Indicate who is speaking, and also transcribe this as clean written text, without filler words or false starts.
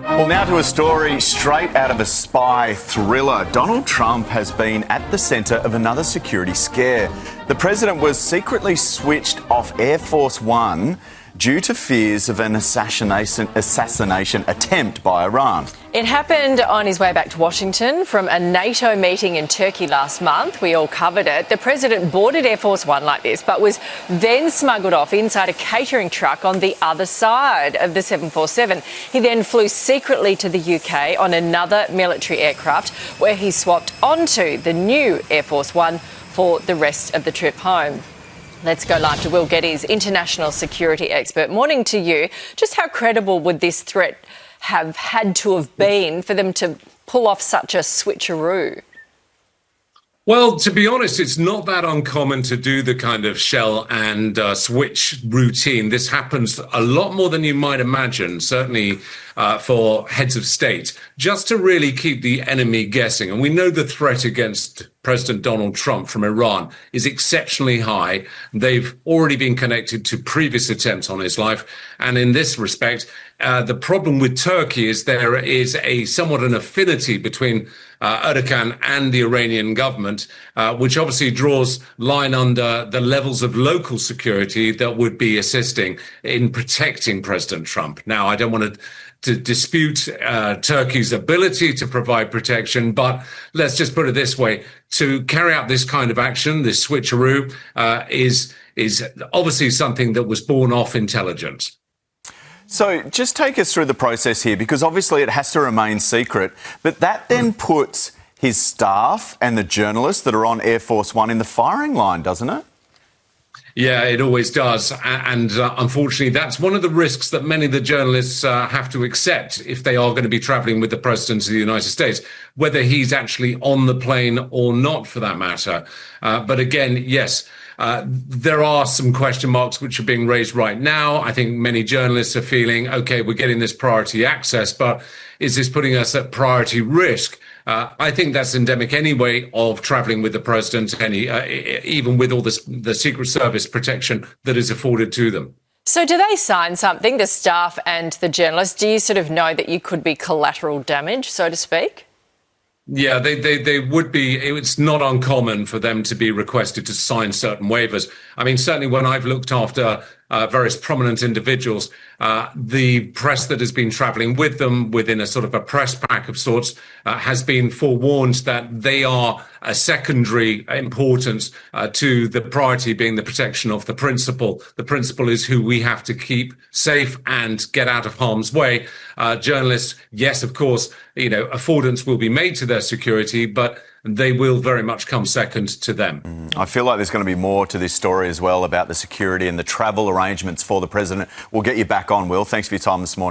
Speaker 1: Well, now to a story straight out of a spy thriller. Donald Trump has been at the centre of another security scare. The president was secretly switched off Air Force One due to fears of an assassination attempt by Iran.
Speaker 2: It happened on his way back to Washington from a NATO meeting in Turkey last month. We all covered it. The president boarded Air Force One like this, but was then smuggled off inside a catering truck on the other side of the 747. He then flew secretly to the UK on another military aircraft, where he swapped onto the new Air Force One for the rest of the trip home. Let's go live to Will Geddes, international security expert. Morning to you. Just how credible would this threat have had to have been for them to pull off such a switcheroo?
Speaker 3: Well, to be honest, it's not that uncommon to do the kind of shell and switch routine. This happens a lot more than you might imagine, certainly for heads of state, just to really keep the enemy guessing. And we know the threat against President Donald Trump from Iran is exceptionally high. They've already been connected to previous attempts on his life. And in this respect, the problem with Turkey is there is somewhat an affinity between Erdogan and the Iranian government, which obviously draws line under the levels of local security that would be assisting in protecting President Trump. Now, I don't want to dispute Turkey's ability to provide protection, but let's just put it this way. To carry out this kind of action, this switcheroo, is obviously something that was born off intelligence.
Speaker 1: So just take us through the process here, because obviously it has to remain secret, but that then puts his staff and the journalists that are on Air Force One in the firing line, doesn't it?
Speaker 3: Yeah, it always does. And unfortunately, that's one of the risks that many of the journalists have to accept if they are going to be traveling with the president of the United States, whether he's actually on the plane or not, for that matter. But again, yes, there are some question marks which are being raised right now. I think many journalists are feeling, OK, we're getting this priority access, but is this putting us at priority risk? I think that's endemic anyway of traveling with the president, even with all the Secret Service protection that is afforded to them.
Speaker 2: So do they sign something, the staff and the journalists? Do you sort of know that you could be collateral damage, so to speak?
Speaker 3: Yeah, they would be. It's not uncommon for them to be requested to sign certain waivers. I mean, certainly when I've looked after various prominent individuals, the press that has been traveling with them within a sort of a press pack of sorts has been forewarned that they are a secondary importance to the priority being the protection of the principal. The principal is who we have to keep safe and get out of harm's way. Journalists, yes, of course, affordance will be made to their security, but they will very much come second to them.
Speaker 1: I feel like there's going to be more to this story as well about the security and the travel arrangements for the president. We'll get you back on, Will. Thanks for your time this morning.